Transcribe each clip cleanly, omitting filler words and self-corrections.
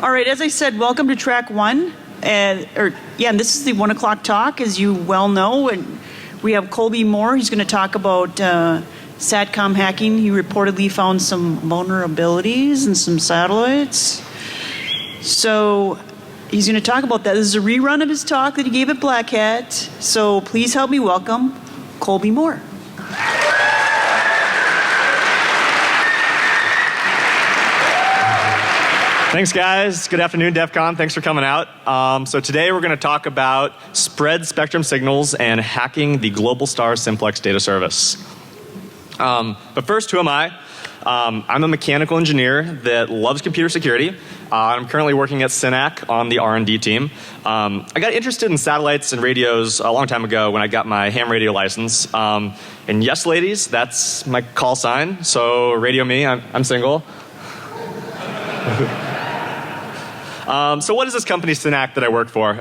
All right, as I said, welcome to track one. And this is the 1 o'clock talk, as you well know. And we have Colby Moore. He's going to talk about Satcom hacking. He reportedly found some vulnerabilities in some satellites. So he's going to talk about that. This is a rerun of his talk that he gave at Black Hat. So please help me welcome Colby Moore. Thanks, guys. Good afternoon, DEF CON. Thanks for coming out. So today we're going to talk about spread spectrum signals and hacking the Globalstar simplex data service. But first, who am I? I'm a mechanical engineer that loves computer security. I'm currently working at SYNAC on the R&D team. I got interested in satellites and radios a long time ago when I got my ham radio license. And yes, ladies, that's my call sign. So radio me. I'm single. So what is this company, SYNAC, that I work for?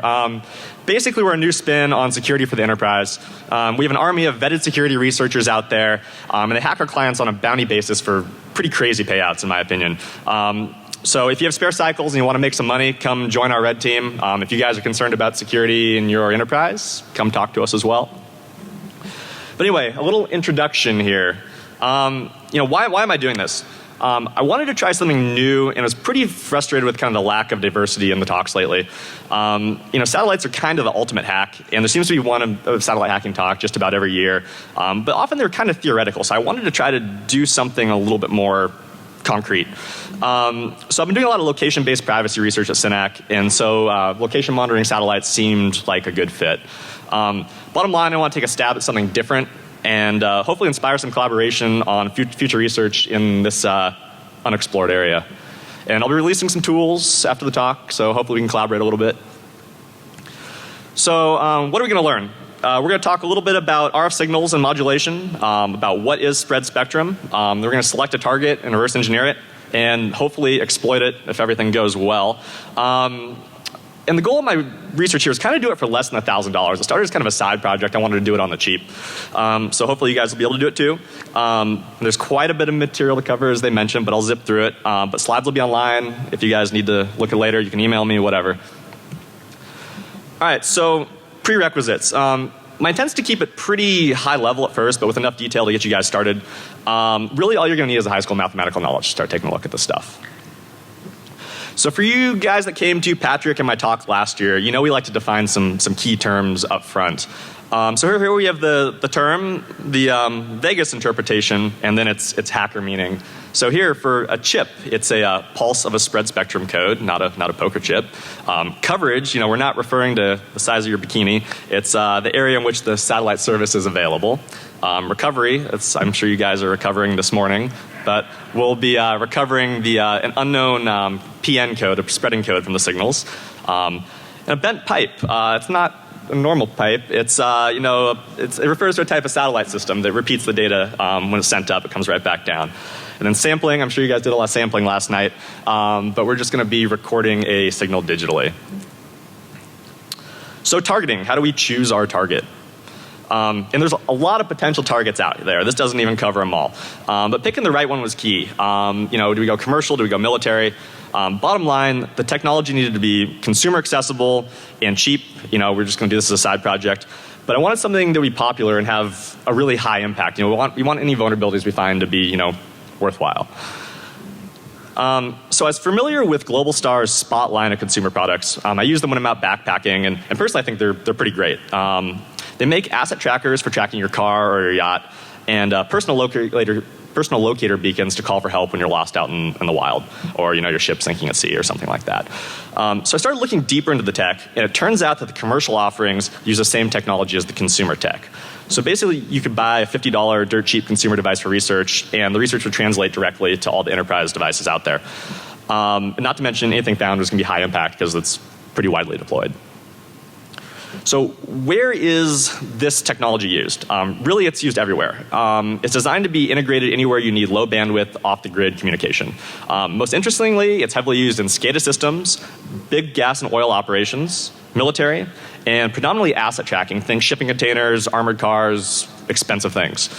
Basically, we're a new spin on security for the enterprise. We have an army of vetted security researchers out there, and they hack our clients on a bounty basis for pretty crazy payouts, in my opinion. So if you have spare cycles and you want to make some money, come join our red team. If you guys are concerned about security in your enterprise, come talk to us as well. But anyway, a little introduction here. Why am I doing this? I wanted to try something new, and I was pretty frustrated with kind of the lack of diversity in the talks lately. Satellites are kind of the ultimate hack, and there seems to be one satellite hacking talk just about every year. But often they're kind of theoretical, so I wanted to try to do something a little bit more concrete. So I've been doing a lot of location-based privacy research at SYNAC, and so location monitoring satellites seemed like a good fit. Bottom line, I want to take a stab at something different and hopefully inspire some collaboration on future research in this unexplored area. And I'll be releasing some tools after the talk, so hopefully we can collaborate a little bit. So what are we going to learn? We're going to talk a little bit about RF signals and modulation, about what is spread spectrum. We're going to select a target and reverse engineer it, and hopefully exploit it if everything goes well. And the goal of my research here is kind of do it for less than $1,000. It started as kind of a side project. I wanted to do it on the cheap. So hopefully you guys will be able to do it too. There's quite a bit of material to cover, as they mentioned, but I'll zip through it. But slides will be online. If you guys need to look at it later, you can email me, whatever. All right, so prerequisites. My intent is to keep it pretty high level at first, but with enough detail to get you guys started. Really all you're going to need is a high school mathematical knowledge to start taking a look at this stuff. So for you guys that came to Patrick and my talk last year, you know we like to define some key terms up front. So here we have the term, the Vegas interpretation, and then its hacker meaning. So here for a chip, it's a pulse of a spread spectrum code, not a poker chip. Coverage, we're not referring to the size of your bikini. It's the area in which the satellite service is available. Recovery, I'm sure you guys are recovering this morning, but we'll be recovering an unknown PN code, a spreading code from the signals. And a bent pipe, it's not a normal pipe. It's it refers to a type of satellite system that repeats the data when it's sent up. It comes right back down. And then sampling, I'm sure you guys did a lot of sampling last night, but we're just going to be recording a signal digitally. So targeting, how do we choose our target? And there's a lot of potential targets out there. This doesn't even cover them all. But picking the right one was key. Do we go commercial? Do we go military? Bottom line, the technology needed to be consumer accessible and cheap. We're just going to do this as a side project. But I wanted something that would be popular and have a really high impact. We want any vulnerabilities we find to be, worthwhile. So I was familiar with Globalstar's Spot line of consumer products. I use them when I'm out backpacking, and personally I think they're pretty great. They make asset trackers for tracking your car or your yacht, and personal locator beacons to call for help when you're lost out in the wild, or your ship sinking at sea or something like that. So I started looking deeper into the tech, and it turns out that the commercial offerings use the same technology as the consumer tech. So basically you could buy a $50 dirt cheap consumer device for research, and the research would translate directly to all the enterprise devices out there. And not to mention anything found is going to be high impact because it's pretty widely deployed. So where is this technology used? Really it's used everywhere. It's designed to be integrated anywhere you need low bandwidth off the grid communication. Most interestingly, it's heavily used in SCADA systems, big gas and oil operations, military, and predominantly asset tracking. Think shipping containers, armored cars, expensive things.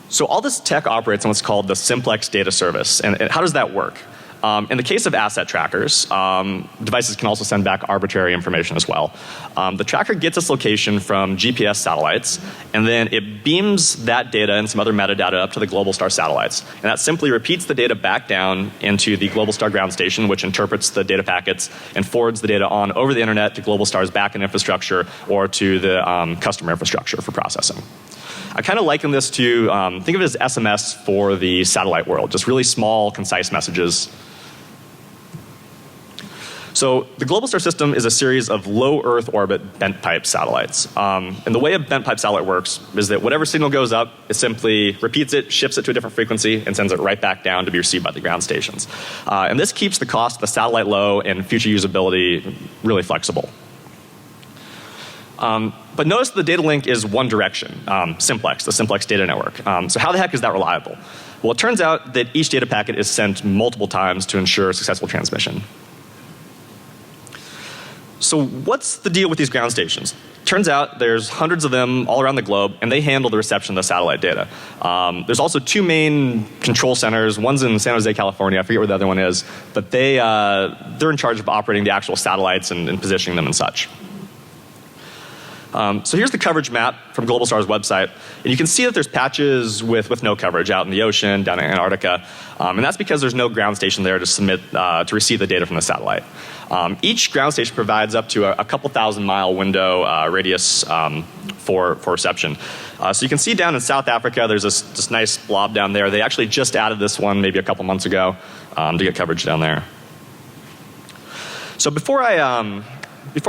So all this tech operates on what's called the simplex data service. And how does that work? In the case of asset trackers, devices can also send back arbitrary information as well. The tracker gets its location from GPS satellites, and then it beams that data and some other metadata up to the Globalstar satellites. And that simply repeats the data back down into the Globalstar ground station, which interprets the data packets and forwards the data on over the internet to Globalstar's backend infrastructure or to the customer infrastructure for processing. I kind of liken this to, think of it as SMS for the satellite world, just really small, concise messages. So the Globalstar system is a series of low Earth orbit bent pipe satellites. And the way a bent pipe satellite works is that whatever signal goes up, it simply repeats it, shifts it to a different frequency, and sends it right back down to be received by the ground stations. And this keeps the cost of the satellite low and future usability really flexible. But notice the data link is one direction, simplex, the simplex data network. So how the heck is that reliable? Well, it turns out that each data packet is sent multiple times to ensure successful transmission. So what's the deal with these ground stations? Turns out there's hundreds of them all around the globe, and they handle the reception of the satellite data. There's also two main control centers. One's in San Jose, California. I forget where the other one is. But they're in charge of operating the actual satellites and positioning them and such. So here's the coverage map from Globalstar's website. And you can see that there's patches with no coverage out in the ocean, down in Antarctica. And that's because there's no ground station there to submit, to receive the data from the satellite. Each ground station provides up to a couple thousand-mile window radius for reception. So you can see down in South Africa, there's this nice blob down there. They actually just added this one maybe a couple months ago to get coverage down there. So before I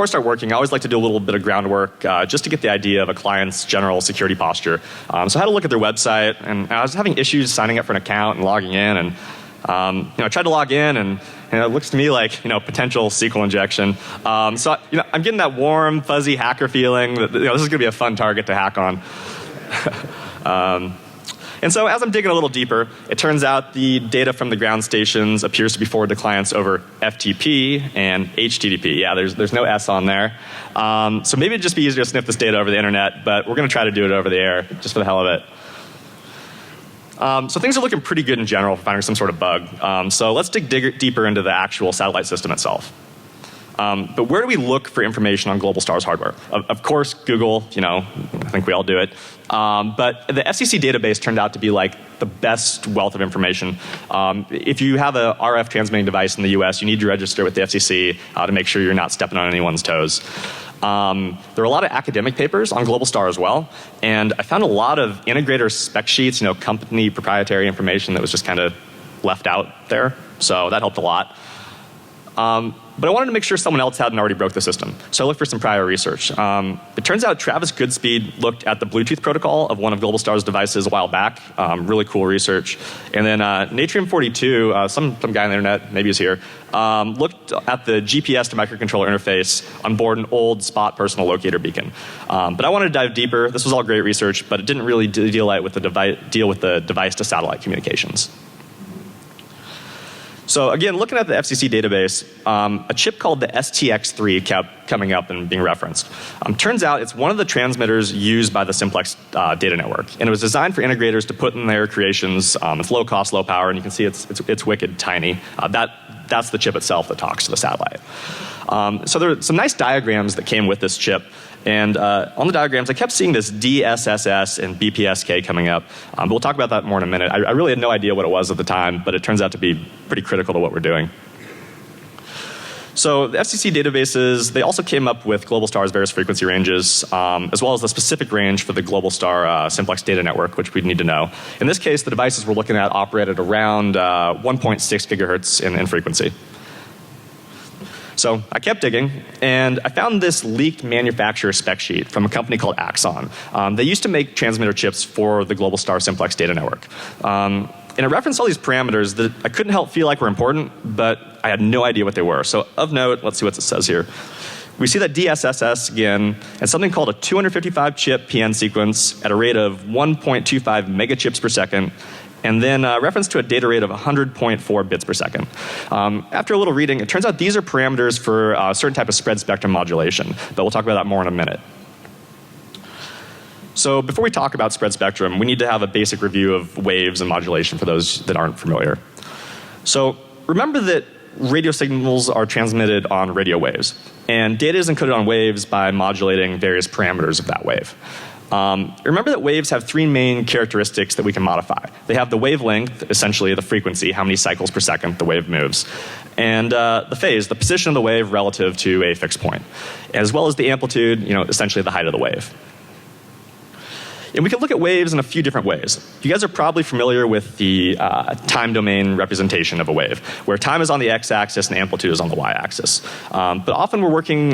start working, I always like to do a little bit of groundwork just to get the idea of a client's general security posture. So I had to look at their website, and I was having issues signing up for an account and logging in. And I tried to log in, and it looks to me like potential SQL injection. So I'm getting that warm, fuzzy hacker feeling that this is going to be a fun target to hack on. And so as I'm digging a little deeper, it turns out the data from the ground stations appears to be forwarded to clients over FTP and HTTP. Yeah, there's no S on there. So maybe it'd just be easier to sniff this data over the internet, but we're going to try to do it over the air just for the hell of it. So things are looking pretty good in general for finding some sort of bug. So let's dig deeper into the actual satellite system itself. But where do we look for information on Globalstar's hardware? Of course, Google, I think we all do it. But the FCC database turned out to be like the best wealth of information. If you have a RF transmitting device in the US, you need to register with the FCC to make sure you're not stepping on anyone's toes. There are a lot of academic papers on Globalstar as well, and I found a lot of integrator spec sheets, company proprietary information that was just kind of left out there. So that helped a lot. But I wanted to make sure someone else hadn't already broke the system. So I looked for some prior research. It turns out Travis Goodspeed looked at the Bluetooth protocol of one of Globalstar's devices a while back. Really cool research. And then Natrium42, some guy on the internet, maybe he's here, looked at the GPS to microcontroller interface on board an old Spot personal locator beacon. But I wanted to dive deeper. This was all great research, but it didn't really deal with the device to satellite communications. So again, looking at the FCC database, a chip called the STX3 kept coming up and being referenced. Turns out it's one of the transmitters used by the simplex data network, and it was designed for integrators to put in their creations. It's low cost, low power, and you can see it's wicked tiny. That's the chip itself that talks to the satellite. So there are some nice diagrams that came with this chip. And on the diagrams, I kept seeing this DSSS and BPSK coming up. But we'll talk about that more in a minute. I really had no idea what it was at the time, but it turns out to be pretty critical to what we're doing. So the FCC databases, they also came up with Globalstar's various frequency ranges, as well as the specific range for the Globalstar simplex data network, which we'd need to know. In this case, the devices we're looking at operated around 1.6 gigahertz in frequency. So I kept digging, and I found this leaked manufacturer spec sheet from a company called Axon. They used to make transmitter chips for the Globalstar simplex data network. And it referenced all these parameters that I couldn't help feel like were important, but I had no idea what they were. So of note, let's see what it says here. We see that DSSS again, and something called a 255 chip PN sequence at a rate of 1.25 megachips per second, and then reference to a data rate of 100.4 bits per second. After a little reading, it turns out these are parameters for a certain type of spread spectrum modulation, but we'll talk about that more in a minute. So before we talk about spread spectrum, we need to have a basic review of waves and modulation for those that aren't familiar. So remember that radio signals are transmitted on radio waves, and data is encoded on waves by modulating various parameters of that wave. Remember that waves have three main characteristics that we can modify. They have the wavelength, essentially the frequency, how many cycles per second the wave moves, and the phase, the position of the wave relative to a fixed point, as well as the amplitude, essentially the height of the wave. And we can look at waves in a few different ways. You guys are probably familiar with the time domain representation of a wave, where time is on the x-axis and amplitude is on the y-axis. But often we're working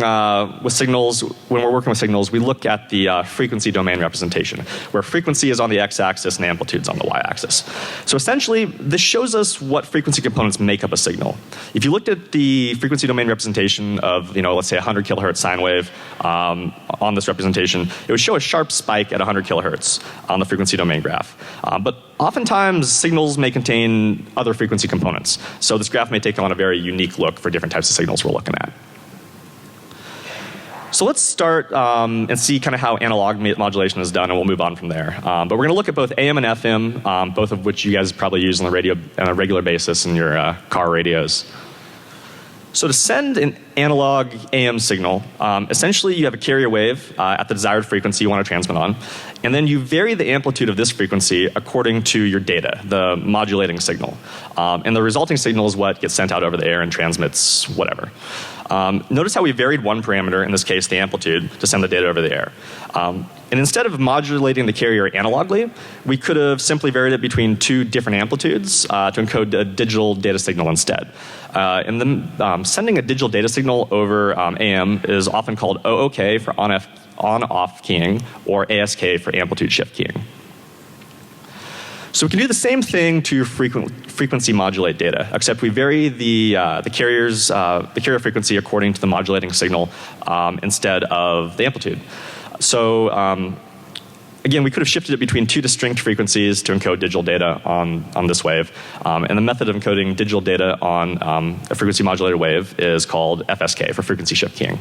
with signals, when we're working with signals, we look at the frequency domain representation, where frequency is on the x-axis and amplitude is on the y-axis. So essentially, this shows us what frequency components make up a signal. If you looked at the frequency domain representation of, let's say a 100 kilohertz sine wave on this representation, it would show a sharp spike at 100 kilohertz on the frequency domain graph. But oftentimes, signals may contain other frequency components. So this graph may take on a very unique look for different types of signals we're looking at. So let's start and see kind of how analog modulation is done, and we'll move on from there. But we're going to look at both AM and FM, both of which you guys probably use on the radio on a regular basis in your car radios. So to send an analog AM signal, essentially you have a carrier wave at the desired frequency you want to transmit on, and then you vary the amplitude of this frequency according to your data, the modulating signal. And the resulting signal is what gets sent out over the air and transmits whatever. Notice how we varied one parameter, in this case the amplitude, to send the data over the air. And instead of modulating the carrier analogly, we could have simply varied it between two different amplitudes to encode a digital data signal instead. And then sending a digital data signal over AM is often called OOK for on-off keying, or ASK for amplitude shift keying. So we can do the same thing to frequency modulate data, except we vary the carrier frequency according to the modulating signal instead of the amplitude. So again, we could have shifted it between two distinct frequencies to encode digital data on this wave. And the method of encoding digital data on a frequency modulated wave is called FSK, for frequency shift keying.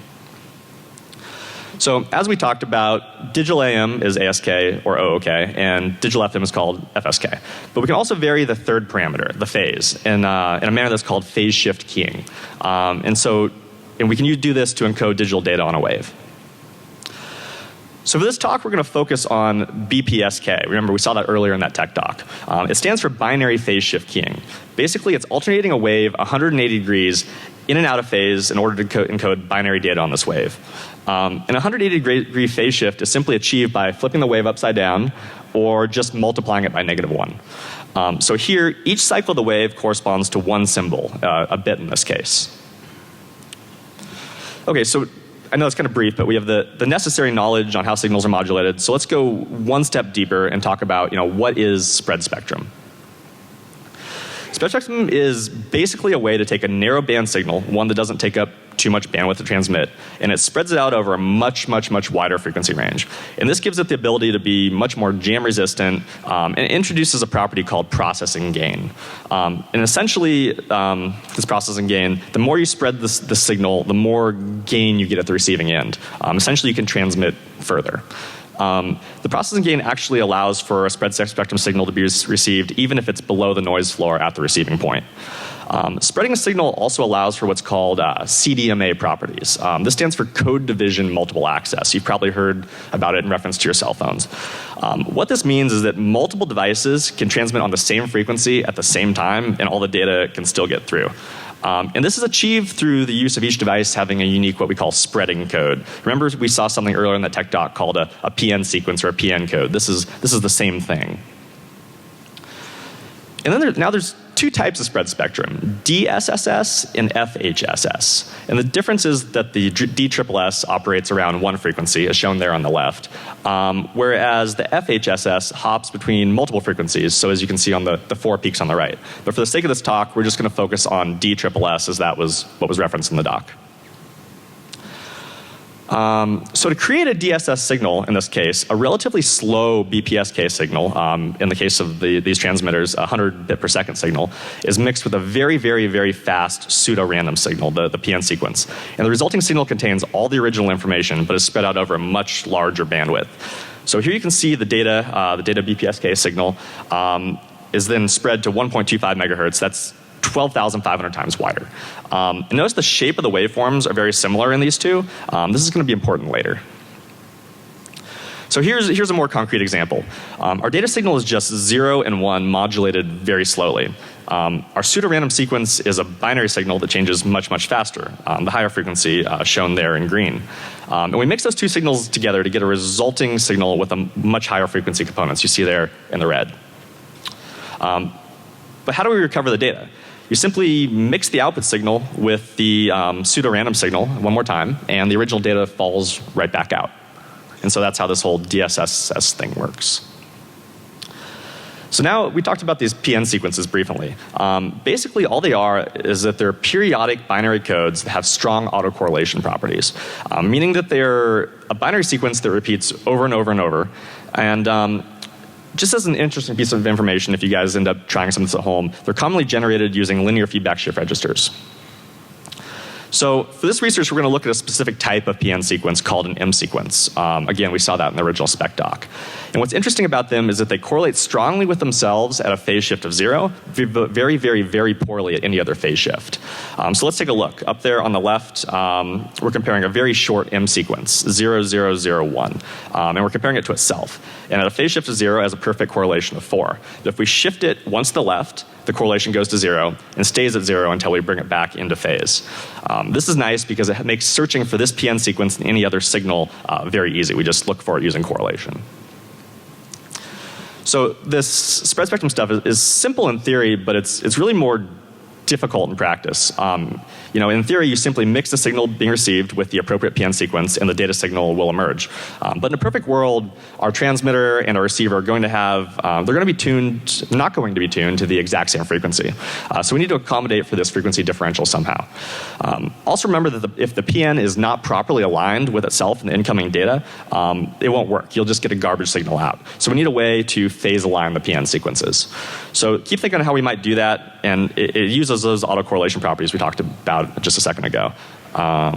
So as we talked about, digital AM is ASK or OOK, and digital FM is called FSK. But we can also vary the third parameter, the phase, in a manner that's called phase shift keying. And we can do this to encode digital data on a wave. So for this talk, we're going to focus on BPSK. Remember, we saw that earlier in that tech talk. It stands for binary phase shift keying. Basically, it's alternating a wave 180 degrees in and out of phase in order to encode binary data on this wave. And a 180 degree phase shift is simply achieved by flipping the wave upside down or just multiplying it by -1. So here, each cycle of the wave corresponds to one symbol, a bit in this case. Okay, so I know it's kind of brief, but we have the necessary knowledge on how signals are modulated. So let's go one step deeper and talk about what is spread spectrum. Spread spectrum is basically a way to take a narrow band signal, one that doesn't take up too much bandwidth to transmit, and it spreads it out over a much wider frequency range. And this gives it the ability to be much more jam resistant, and it introduces a property called processing gain. And essentially, this processing gain, the more you spread the signal, the more gain you get at the receiving end. Essentially, you can transmit further. The processing gain actually allows for a spread spectrum signal to be received even if it's below the noise floor at the receiving point. Spreading a signal also allows for what's called CDMA properties. This stands for code division multiple access. You've probably heard about it in reference to your cell phones. What this means is that multiple devices can transmit on the same frequency at the same time, and all the data can still get through. And this is achieved through the use of each device having a unique, what we call spreading code. Remember, we saw something earlier in the tech doc called a PN sequence or a PN code. This is the same thing. And then there's two types of spread spectrum, DSSS and FHSS. And the difference is that the DSSS operates around one frequency, as shown there on the left, whereas the FHSS hops between multiple frequencies, so as you can see on the four peaks on the right. But for the sake of this talk, we're just going to focus on DSSS, as that was what was referenced in the doc. So to create a DSS signal, in this case, a relatively slow BPSK signal, in the case of these transmitters, a 100 bit per second signal, is mixed with a very fast pseudo-random signal, the PN sequence. And the resulting signal contains all the original information, but is spread out over a much larger bandwidth. So here you can see the data BPSK signal is then spread to 1.25 megahertz. That's 12,500 times wider. And notice the shape of the waveforms are very similar in these two. This is going to be important later. So here's a more concrete example. Our data signal is just 0 and 1 modulated very slowly. Our pseudo-random sequence is a binary signal that changes much, much faster, the higher frequency shown there in green. And we mix those two signals together to get a resulting signal with a much higher frequency components you see there in the red. But how do we recover the data? You simply mix the output signal with the pseudo-random signal one more time, and the original data falls right back out. And so that's how this whole DSSS thing works. So now we talked about these PN sequences briefly. Basically all they are is that they're periodic binary codes that have strong autocorrelation properties, meaning that they're a binary sequence that repeats over and over and over. And just as an interesting piece of information, if you guys end up trying some of this at home, they're commonly generated using linear feedback shift registers. So for this research, we're going to look at a specific type of PN sequence called an M sequence. Again, we saw that in the original spec doc. And what's interesting about them is that they correlate strongly with themselves at a phase shift of 0, very, very, very poorly at any other phase shift. So let's take a look. Up there on the left, we're comparing a very short M sequence, 0, 0, 0, 1. And we're comparing it to itself. And at a phase shift of 0, it has a perfect correlation of 4. But if we shift it once to the left, the correlation goes to 0 and stays at 0 until we bring it back into phase. This is nice because it makes searching for this PN sequence and any other signal very easy. We just look for it using correlation. So this spread spectrum stuff is simple in theory, but it's really more difficult in practice. In theory, you simply mix the signal being received with the appropriate PN sequence, and the data signal will emerge. But in a perfect world, our transmitter and our receiver are going to have, they're going to be tuned, not going to be tuned to the exact same frequency. So we need to accommodate for this frequency differential somehow. Also remember that if the PN is not properly aligned with itself in the incoming data, it won't work. You'll just get a garbage signal out. So we need a way to phase align the PN sequences. So keep thinking on how we might do that, and it uses those autocorrelation properties we talked about just a second ago. All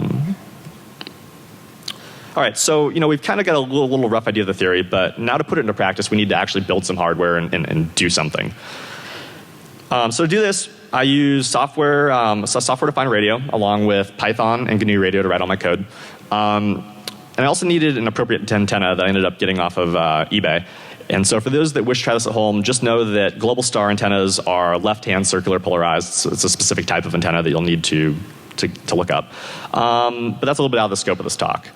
right, so we've kind of got a little rough idea of the theory, but now to put it into practice, we need to actually build some hardware and do something. So to do this, I use software-defined radio along with Python and GNU Radio to write all my code. And I also needed an appropriate antenna that I ended up getting off of eBay. And so for those that wish to try this at home, just know that Global Star antennas are left-hand circular polarized. So it's a specific type of antenna that you'll need to look up. But that's a little bit out of the scope of this talk.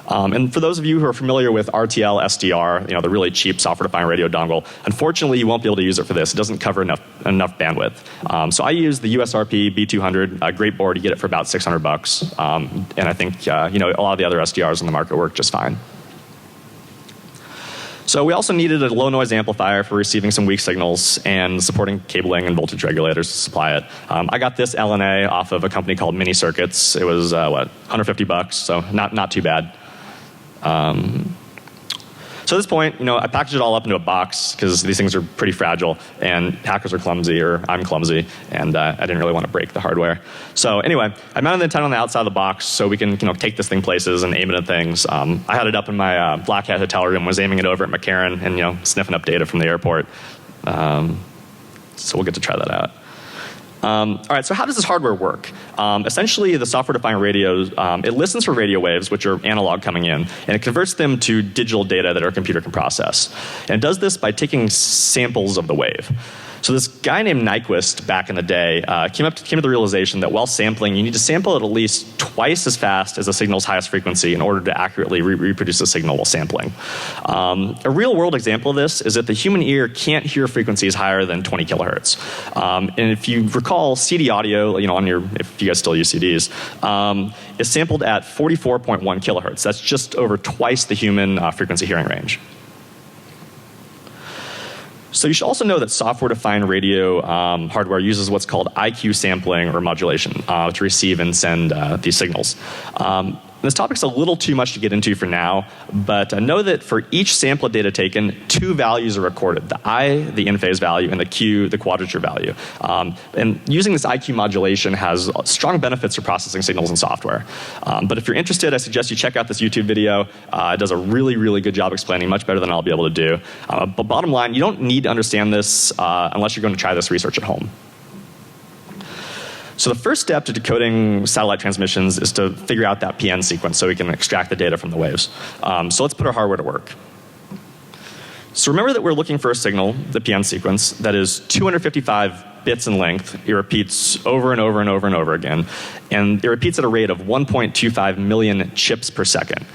And for those of you who are familiar with RTL SDR, the really cheap software-defined radio dongle, unfortunately you won't be able to use it for this. It doesn't cover enough bandwidth. So I use the USRP B200, a great board. You get it for about $600. And I think a lot of the other SDRs on the market work just fine. So we also needed a low noise amplifier for receiving some weak signals and supporting cabling and voltage regulators to supply it. I got this LNA off of a company called Mini Circuits. It was $150, so not too bad. So at this point, I packaged it all up into a box because these things are pretty fragile, and hackers are clumsy, or I'm clumsy, and I didn't really want to break the hardware. So anyway, I mounted the antenna on the outside of the box so we can take this thing places and aim it at things. I had it up in my Black Hat hotel room, was aiming it over at McCarran and sniffing up data from the airport. So we'll get to try that out. All right, so how does this hardware work? Essentially, the software-defined radio, it listens for radio waves, which are analog coming in, and it converts them to digital data that our computer can process. And it does this by taking samples of the wave. So this guy named Nyquist back in the day came to the realization that while sampling, you need to sample it at least twice as fast as the signal's highest frequency in order to accurately reproduce the signal while sampling. A real world example of this is that the human ear can't hear frequencies higher than 20 kilohertz. And if you recall, CD audio, if you guys still use CDs, is sampled at 44.1 kilohertz. That's just over twice the human frequency hearing range. So you should also know that software-defined radio hardware uses what's called IQ sampling or modulation to receive and send these signals. This topic's a little too much to get into for now, but know that for each sample of data taken, 2 values are recorded: the I, the in-phase value, and the Q, the quadrature value. And using this IQ modulation has strong benefits for processing signals in software. But if you're interested, I suggest you check out this YouTube video. It does a really, really good job explaining, much better than I'll be able to do. But bottom line, you don't need to understand this unless you're going to try this research at home. So the first step to decoding satellite transmissions is to figure out that PN sequence so we can extract the data from the waves. So let's put our hardware to work. So remember that we're looking for a signal, the PN sequence, that is 255 bits in length. It repeats over and over and over and over again. And it repeats at a rate of 1.25 million chips per second.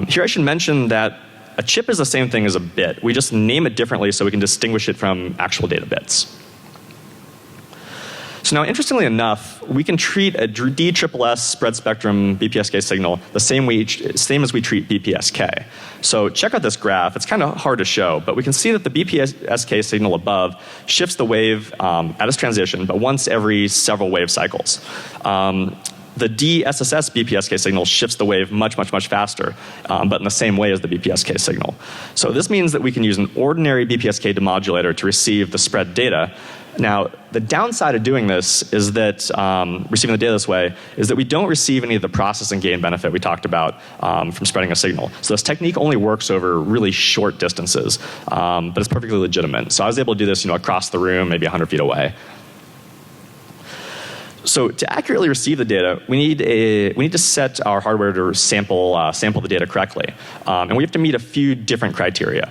Here I should mention that a chip is the same thing as a bit. We just name it differently so we can distinguish it from actual data bits. So now, interestingly enough, we can treat a DSSS spread spectrum BPSK signal the same as we treat BPSK. So check out this graph. It's kind of hard to show, but we can see that the BPSK signal above shifts the wave at its transition, but once every several wave cycles. The DSSS BPSK signal shifts the wave much, much, much faster, but in the same way as the BPSK signal. So this means that we can use an ordinary BPSK demodulator to receive the spread data. Now, the downside of doing this is that, receiving the data this way, is that we don't receive any of the processing gain benefit we talked about from spreading a signal. So this technique only works over really short distances, but it's perfectly legitimate. So I was able to do this, across the room, maybe 100 feet away. So to accurately receive the data, we need to set our hardware to sample the data correctly, and we have to meet a few different criteria.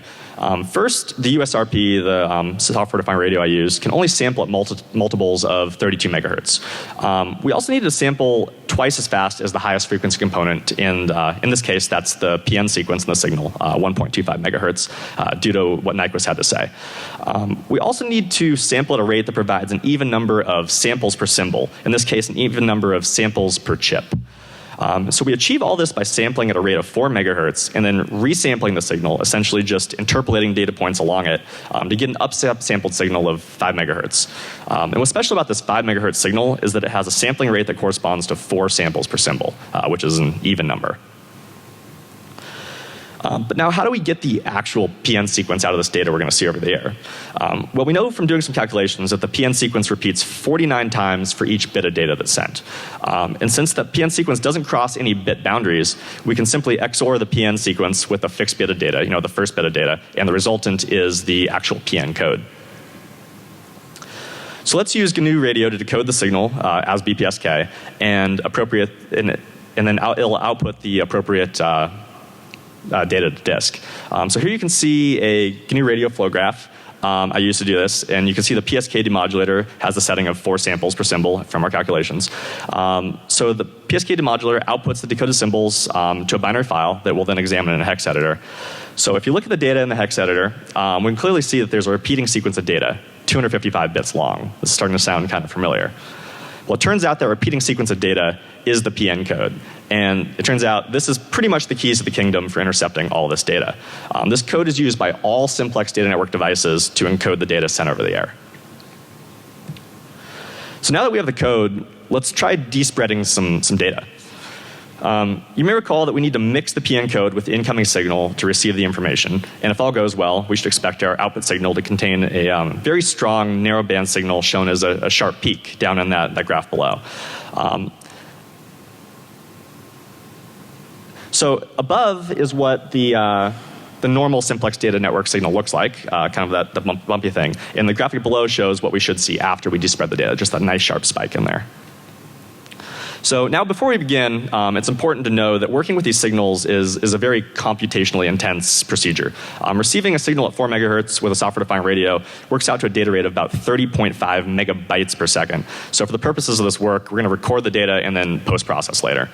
First, the USRP, the software-defined radio I use, can only sample at multiples of 32 megahertz. We also need to sample twice as fast as the highest frequency component, and in this case, that's the PN sequence in the signal, 1.25 megahertz, due to what Nyquist had to say. We also need to sample at a rate that provides an even number of samples per symbol, in this case, an even number of samples per chip. So we achieve all this by sampling at a rate of 4 megahertz and then resampling the signal, essentially just interpolating data points along it to get an upsampled signal of 5 megahertz. And what's special about this 5 megahertz signal is that it has a sampling rate that corresponds to 4 samples per symbol, which is an even number. But now, how do we get the actual PN sequence out of this data we're going to see over the air? Well, we know from doing some calculations that the PN sequence repeats 49 times for each bit of data that's sent. And since the PN sequence doesn't cross any bit boundaries, we can simply XOR the PN sequence with a fixed bit of data, the first bit of data, and the resultant is the actual PN code. So let's use GNU Radio to decode the signal as BPSK and then it'll output the appropriate data to disk. So here you can see a GNU radio flow graph. I used to do this, and you can see the PSK demodulator has a setting of 4 samples per symbol from our calculations. So the PSK demodulator outputs the decoded symbols to a binary file that we'll then examine in a hex editor. So if you look at the data in the hex editor, we can clearly see that there's a repeating sequence of data, 255 bits long. This is starting to sound kind of familiar. Well, it turns out that repeating sequence of data is the PN code. And it turns out this is pretty much the keys to the kingdom for intercepting all this data. This code is used by all simplex data network devices to encode the data sent over the air. So now that we have the code, let's try despreading some data. You may recall that we need to mix the PN code with the incoming signal to receive the information. And if all goes well, we should expect our output signal to contain a very strong narrowband signal shown as a sharp peak down in that graph below. So above is what the normal simplex data network signal looks like, kind of the bumpy thing. And the graphic below shows what we should see after we despread the data, just that nice sharp spike in there. So now before we begin, it's important to know that working with these signals is a very computationally intense procedure. Receiving a signal at 4 megahertz with a software-defined radio works out to a data rate of about 30.5 megabytes per second. So for the purposes of this work, we're going to record the data and then post-process later.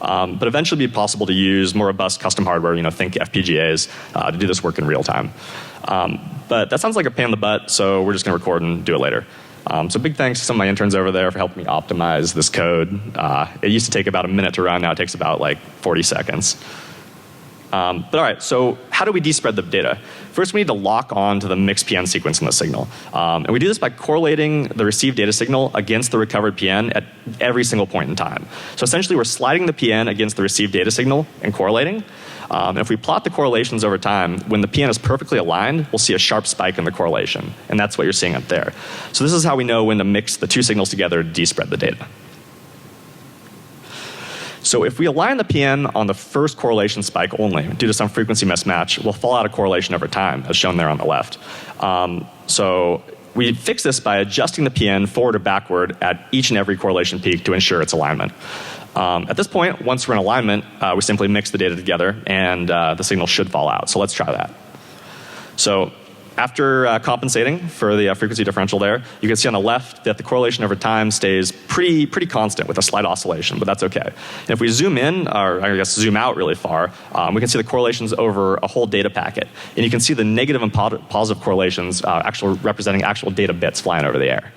But eventually it'll be possible to use more robust custom hardware, think FPGAs, to do this work in real time. But that sounds like a pain in the butt, so we're just going to record and do it later. So big thanks to some of my interns over there for helping me optimize this code. It used to take about a minute to run. Now it takes about 40 seconds. But all right, so how do we despread the data? First, we need to lock on to the mixed PN sequence in the signal. And we do this by correlating the received data signal against the recovered PN at every single point in time. So essentially, we're sliding the PN against the received data signal and correlating. And if we plot the correlations over time, when the PN is perfectly aligned, we'll see a sharp spike in the correlation. And that's what you're seeing up there. So this is how we know when to mix the two signals together to despread the data. So if we align the PN on the first correlation spike only, due to some frequency mismatch, we'll fall out of correlation over time, as shown there on the left. So we fix this by adjusting the PN forward or backward at each and every correlation peak to ensure its alignment. At this point, once we're in alignment, we simply mix the data together, and the signal should fall out. So let's try that. So after compensating for the frequency differential there, you can see on the left that the correlation over time stays pretty constant with a slight oscillation, but that's okay. And if we zoom in, or I guess zoom out really far, we can see the correlations over a whole data packet. And you can see the negative and positive correlations representing actual data bits flying over the air.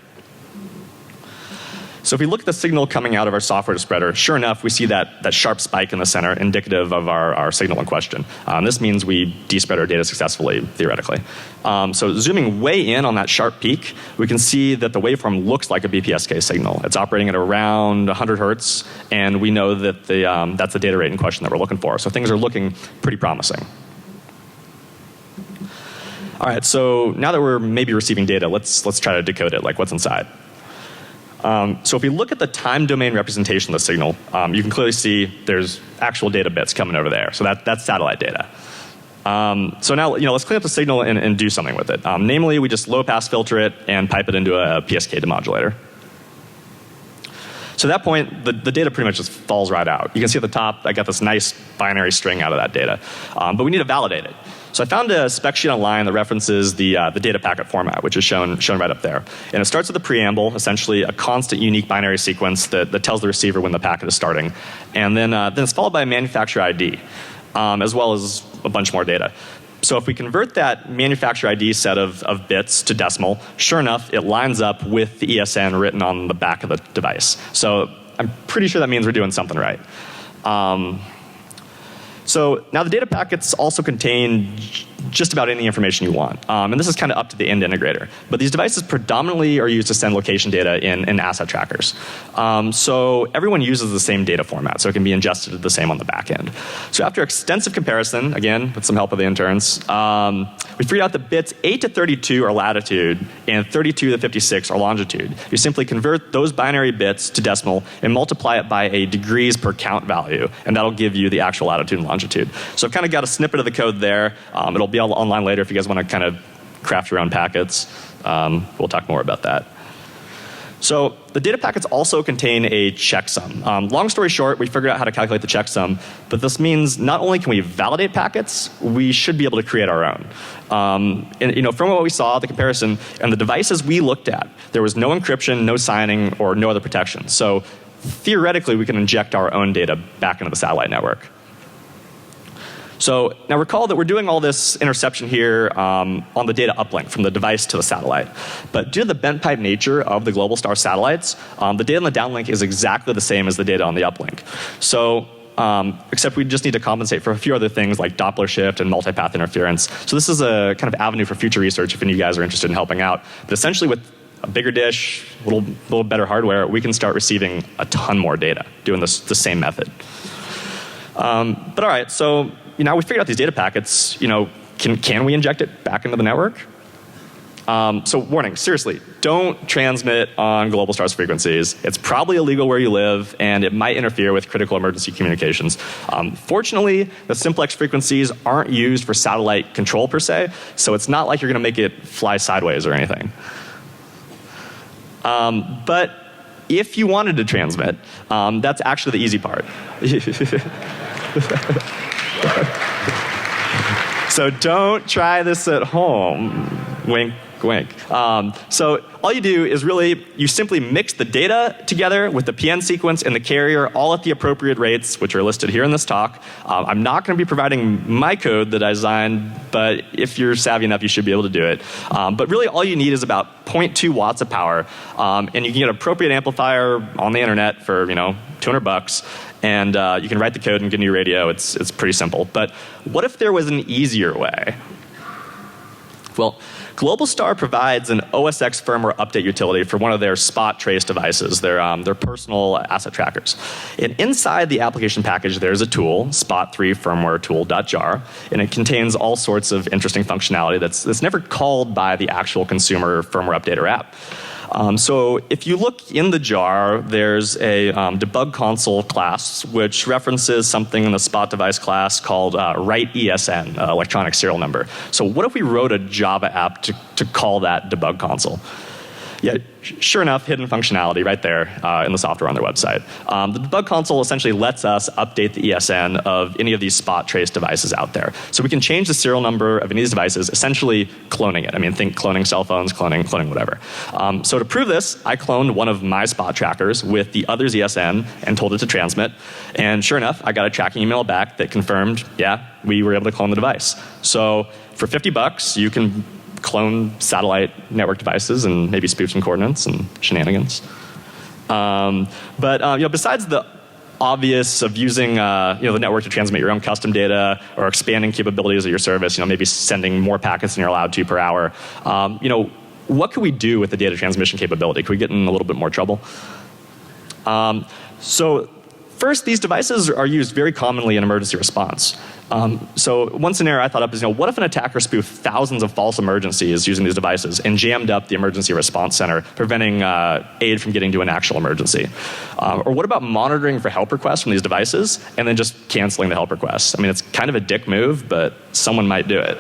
So if we look at the signal coming out of our software spreader, sure enough, we see that sharp spike in the center, indicative of our signal in question. This means we despread our data successfully, theoretically. So zooming way in on that sharp peak, we can see that the waveform looks like a BPSK signal. It's operating at around 100 hertz, and we know that that's the data rate in question that we're looking for. So things are looking pretty promising. All right, so now that we're maybe receiving data, let's try to decode it, like what's inside. So if we look at the time domain representation of the signal, you can clearly see there's actual data bits coming over there. So that's satellite data. So now let's clean up the signal and do something with it. Namely, we just low pass filter it and pipe it into a PSK demodulator. So at that point, the data pretty much just falls right out. You can see at the top, I got this nice binary string out of that data. But we need to validate it. So I found a spec sheet online that references the data packet format, which is shown right up there. And it starts with a preamble, essentially a constant unique binary sequence that tells the receiver when the packet is starting. And then it's followed by a manufacturer ID, as well as a bunch more data. So if we convert that manufacturer ID set of bits to decimal, sure enough, it lines up with the ESN written on the back of the device. So I'm pretty sure that means we're doing something right. So now the data packets also contain just about any information you want. And this is kind of up to the end integrator. But these devices predominantly are used to send location data in asset trackers. So everyone uses the same data format, so it can be ingested the same on the back end. So after extensive comparison, again, with some help of the interns, we figured out that bits 8 to 32 are latitude and 32 to 56 are longitude. You simply convert those binary bits to decimal and multiply it by a degrees per count value, and that'll give you the actual latitude and longitude. So I've kind of got a snippet of the code there. It'll be all online later if you guys want to kind of craft your own packets. We'll talk more about that. So the data packets also contain a checksum. Long story short, we figured out how to calculate the checksum, but this means not only can we validate packets, we should be able to create our own. And from what we saw, the comparison, and the devices we looked at, there was no encryption, no signing, or no other protection. So theoretically, we can inject our own data back into the satellite network. So now recall that we're doing all this interception here on the data uplink from the device to the satellite. But due to the bent pipe nature of the Globalstar satellites, the data on the downlink is exactly the same as the data on the uplink. So except we just need to compensate for a few other things like Doppler shift and multipath interference. So this is a kind of avenue for future research if any of you guys are interested in helping out. But essentially with a bigger dish, a little better hardware, we can start receiving a ton more data doing the same method. But all right, so now we figured out these data packets. Can we inject it back into the network? So warning, seriously, don't transmit on Globalstar's frequencies. It's probably illegal where you live, and it might interfere with critical emergency communications. Fortunately, the simplex frequencies aren't used for satellite control per se, so it's not like you're going to make it fly sideways or anything. But if you wanted to transmit, that's actually the easy part. So don't try this at home. Wink, wink. So all you do is you simply mix the data together with the PN sequence and the carrier all at the appropriate rates, which are listed here in this talk. I'm not going to be providing my code that I designed, but if you're savvy enough, you should be able to do it. But really all you need is about 0.2 watts of power, and you can get an appropriate amplifier on the internet for $200. And you can write the code and get a new radio. It's pretty simple. But what if there was an easier way? Well, Globalstar provides an OSX firmware update utility for one of their spot trace devices, their personal asset trackers. And inside the application package, there's a tool, spot3 firmware tool.jar, and it contains all sorts of interesting functionality that's never called by the actual consumer firmware updater app. So if you look in the jar, there's a debug console class which references something in the spot device class called write ESN, electronic serial number. So what if we wrote a Java app to call that debug console? Yeah, sure enough, hidden functionality right there in the software on their website. The debug console essentially lets us update the ESN of any of these spot trace devices out there. So we can change the serial number of any of these devices, essentially cloning it. I mean, think cloning cell phones, cloning whatever. So to prove this, I cloned one of my spot trackers with the other's ESN and told it to transmit. And sure enough, I got a tracking email back that confirmed, yeah, we were able to clone the device. So for $50, you can clone satellite network devices and maybe spoof some coordinates and shenanigans. But besides the obvious of using the network to transmit your own custom data or expanding capabilities of your service, maybe sending more packets than you're allowed to per hour, what could we do with the data transmission capability? Could we get in a little bit more trouble? So first, these devices are used very commonly in emergency response. So one scenario I thought up is, what if an attacker spoofed thousands of false emergencies using these devices and jammed up the emergency response center, preventing aid from getting to an actual emergency? Or what about monitoring for help requests from these devices and then just canceling the help requests? I mean, it's kind of a dick move, but someone might do it.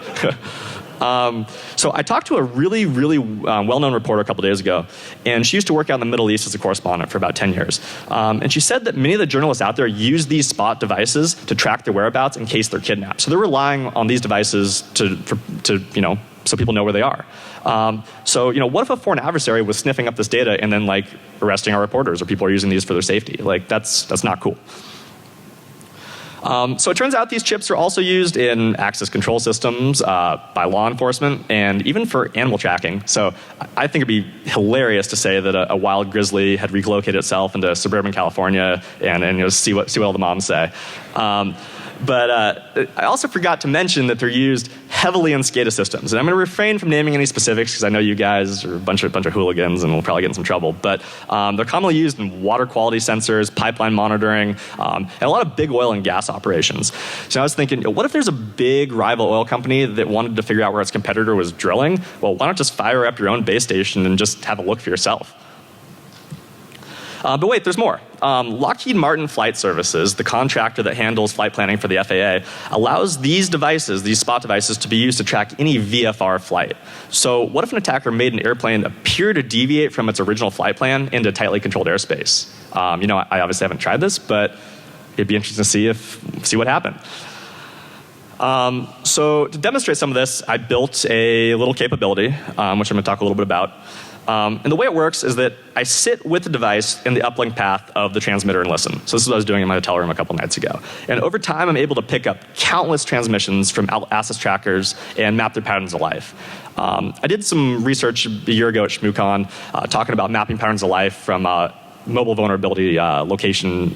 So I talked to a really well-known reporter a couple days ago, and she used to work out in the Middle East as a correspondent for about 10 years. And she said that many of the journalists out there use these spot devices to track their whereabouts in case they're kidnapped. So they're relying on these devices to so people know where they are. So what if a foreign adversary was sniffing up this data and then arresting our reporters, or people are using these for their safety? That's not cool. So it turns out these chips are also used in access control systems by law enforcement and even for animal tracking. So I think it'd be hilarious to say that a wild grizzly had relocated itself into suburban California and see what all the moms say. But I also forgot to mention that they're used heavily in SCADA systems. And I'm going to refrain from naming any specifics because I know you guys are a bunch of hooligans and we'll probably get in some trouble. But they're commonly used in water quality sensors, pipeline monitoring, and a lot of big oil and gas operations. So I was thinking, what if there's a big rival oil company that wanted to figure out where its competitor was drilling? Well, why not just fire up your own base station and just have a look for yourself? But wait, there's more. Lockheed Martin Flight Services, the contractor that handles flight planning for the FAA, allows these devices, these spot devices, to be used to track any VFR flight. So what if an attacker made an airplane appear to deviate from its original flight plan into tightly controlled airspace? I obviously haven't tried this, but it'd be interesting to see what happened. So to demonstrate some of this, I built a little capability, which I'm going to talk a little bit about. And the way it works is that I sit with the device in the uplink path of the transmitter and listen. So this is what I was doing in my hotel room a couple nights ago. And over time, I'm able to pick up countless transmissions from access trackers and map their patterns of life. I did some research a year ago at ShmooCon talking about mapping patterns of life from mobile vulnerability location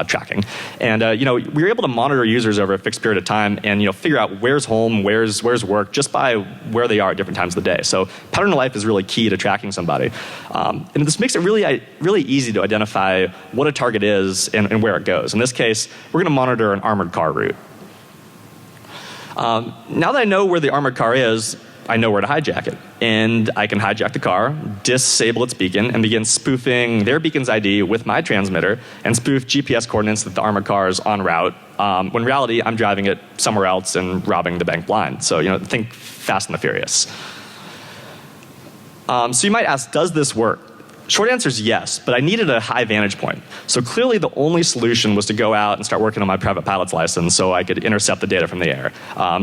tracking. And we were able to monitor users over a fixed period of time and figure out where's home, where's work, just by where they are at different times of the day. So pattern of life is really key to tracking somebody. And this makes it really easy to identify what a target is and where it goes. In this case, we're going to monitor an armored car route. Now that I know where the armored car is, I know where to hijack it. And I can hijack the car, disable its beacon, and begin spoofing their beacon's ID with my transmitter and spoof GPS coordinates that the armored car is en route. When in reality, I'm driving it somewhere else and robbing the bank blind. So, think Fast and the Furious. So you might ask, does this work? Short answer is yes, but I needed a high vantage point. So clearly the only solution was to go out and start working on my private pilot's license so I could intercept the data from the air.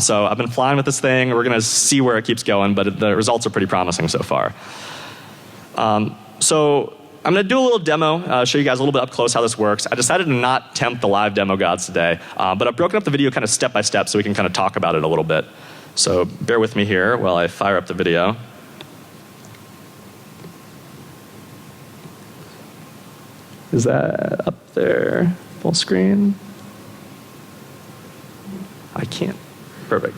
So I've been flying with this thing. We're going to see where it keeps going, but the results are pretty promising so far. So I'm going to do a little demo, show you guys a little bit up close how this works. I decided to not tempt the live demo gods today, but I've broken up the video kind of step by step so we can kind of talk about it a little bit. So bear with me here while I fire up the video. Is that up there? Full screen? I can't. Perfect.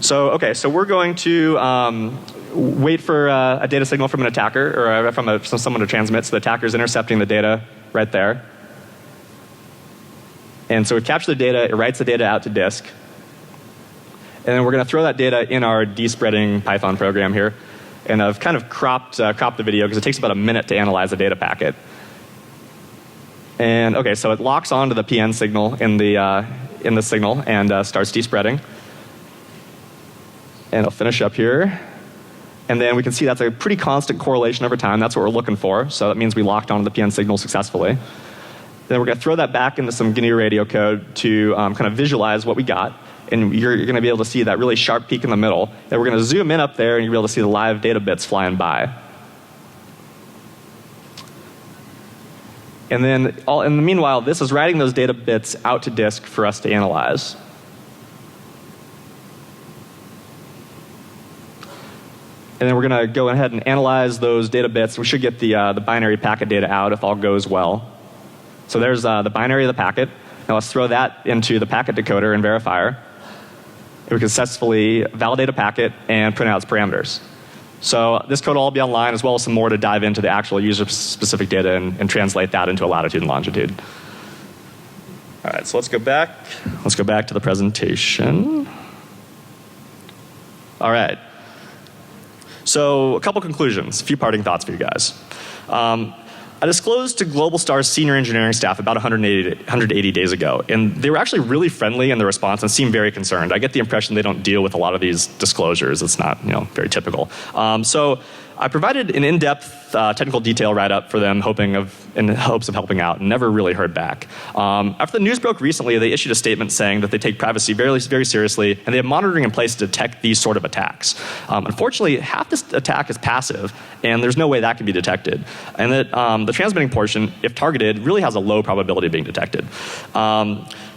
So, okay, so we're going to wait for a data signal from an attacker or from someone to transmit. So the attacker's intercepting the data right there. And so we capture the data, it writes the data out to disk. And then we're going to throw that data in our despreading Python program here. And I've kind of cropped the video because it takes about a minute to analyze a data packet. And okay, so it locks onto the PN signal in the signal and starts despreading. And I'll finish up here. And then we can see that's a pretty constant correlation over time. That's what we're looking for. So that means we locked onto the PN signal successfully. Then we're going to throw that back into some GNU radio code to kind of visualize what we got. And you're going to be able to see that really sharp peak in the middle. Then we're going to zoom in up there and you'll be able to see the live data bits flying by. And then in the meanwhile, this is writing those data bits out to disk for us to analyze. And then we're going to go ahead and analyze those data bits. We should get the binary packet data out if all goes well. So there's the binary of the packet. Now let's throw that into the packet decoder and verifier. And we can successfully validate a packet and print out its parameters. So this code will all be online, as well as some more to dive into the actual user-specific data and translate that into a latitude and longitude. All right, so let's go back. Let's go back to the presentation. All right. So a couple conclusions, a few parting thoughts for you guys. I disclosed to Globalstar's senior engineering staff about 180 days ago, and they were actually really friendly in their response and seemed very concerned. I get the impression they don't deal with a lot of these disclosures. It's not, very typical. So I provided an in-depth technical detail write-up for them, in hopes of helping out, and never really heard back. After the news broke recently, they issued a statement saying that they take privacy very, very seriously, and they have monitoring in place to detect these sort of attacks. Unfortunately, half this attack is passive, and there's no way that can be detected. And that the transmitting portion, if targeted, really has a low probability of being detected.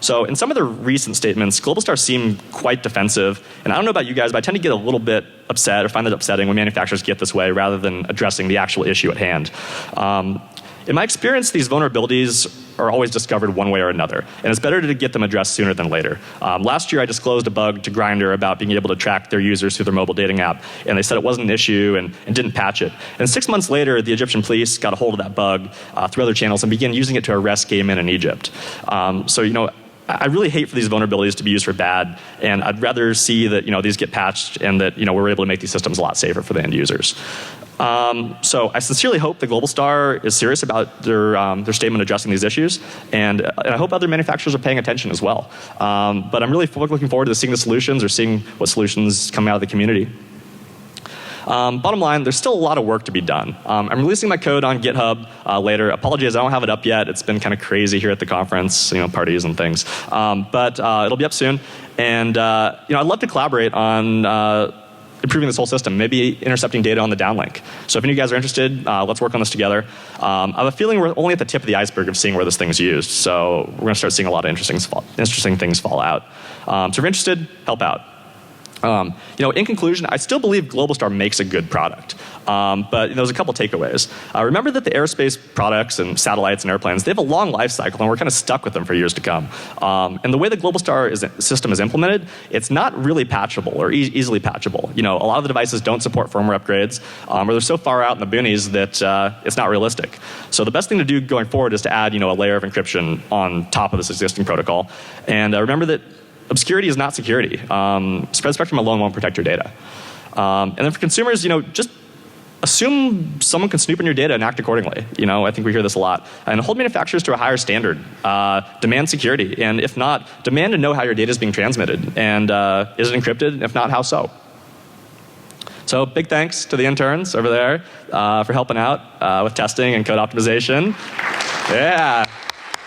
So in some of the recent statements, Globalstar seemed quite defensive. And I don't know about you guys, but I tend to get a little bit upset or find it upsetting when manufacturers get this way rather than addressing the actual issue at hand. In my experience, these vulnerabilities are always discovered one way or another, and it's better to get them addressed sooner than later. Last year, I disclosed a bug to Grindr about being able to track their users through their mobile dating app, and they said it wasn't an issue and didn't patch it. And 6 months later, the Egyptian police got a hold of that bug through other channels and began using it to arrest gay men in Egypt. I really hate for these vulnerabilities to be used for bad, and I'd rather see that these get patched and that we're able to make these systems a lot safer for the end users. So I sincerely hope that Globalstar is serious about their statement addressing these issues, and I hope other manufacturers are paying attention as well. But I'm really looking forward to seeing the solutions or seeing what solutions come out of the community. Bottom line, there's still a lot of work to be done. I'm releasing my code on GitHub later. Apologies, I don't have it up yet. It's been kind of crazy here at the conference, parties and things. But it'll be up soon. And I'd love to collaborate on improving this whole system, maybe intercepting data on the downlink. So if any of you guys are interested, let's work on this together. I have a feeling we're only at the tip of the iceberg of seeing where this thing's used. So we're going to start seeing a lot of interesting things fall out. So if you're interested, help out. In conclusion, I still believe Globalstar makes a good product. But there's a couple takeaways. Remember that the aerospace products and satellites and airplanes, they have a long life cycle, and we're kind of stuck with them for years to come. And the way the Globalstar system is implemented, it's not really patchable or easily patchable. A lot of the devices don't support firmware upgrades, or they're so far out in the boonies that it's not realistic. So the best thing to do going forward is to add a layer of encryption on top of this existing protocol. And remember that obscurity is not security. Spread spectrum alone won't protect your data. And then for consumers, just assume someone can snoop in your data and act accordingly. I think we hear this a lot. And hold manufacturers to a higher standard. Demand security. And if not, demand to know how your data is being transmitted. And is it encrypted? If not, how so? So big thanks to the interns over there for helping out with testing and code optimization. Yeah.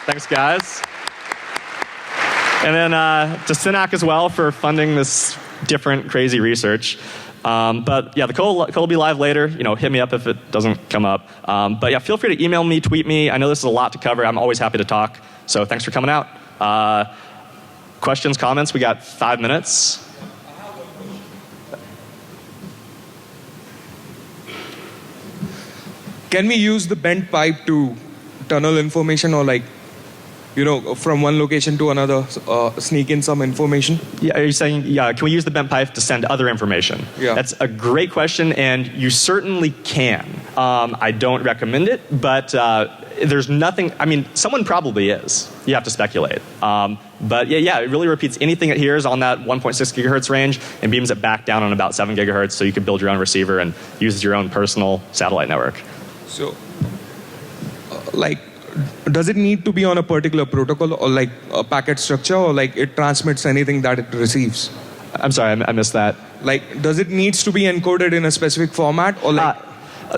Thanks, guys. And then to Synac as well for funding this different, crazy research. But yeah, the code will be live later. Hit me up if it doesn't come up. But yeah, feel free to email me, tweet me. I know this is a lot to cover. I'm always happy to talk. So thanks for coming out. Questions, comments? We got 5 minutes. Can we use the bent pipe to tunnel information or from one location to another, sneak in some information? Yeah, are you saying, can we use the bent pipe to send other information? Yeah. That's a great question, and you certainly can. I don't recommend it, but there's nothing. I mean, someone probably is. You have to speculate. But yeah, it really repeats anything it hears on that 1.6 gigahertz range and beams it back down on about 7 gigahertz, so you could build your own receiver and use your own personal satellite network. So, like, does it need to be on a particular protocol or like a packet structure, or like it transmits anything that it receives? I'm sorry, I missed that. Like, does it needs to be encoded in a specific format, or like?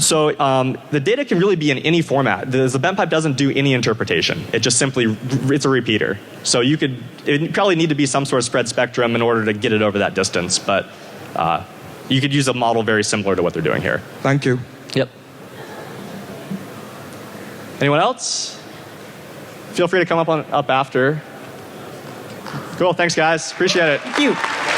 So the data can really be in any format. The bent pipe doesn't do any interpretation. It just simply, it's a repeater. So it probably need to be some sort of spread spectrum in order to get it over that distance, but you could use a model very similar to what they're doing here. Thank you. Yep. Anyone else? Feel free to come up after. Cool, thanks guys, appreciate it. Thank you.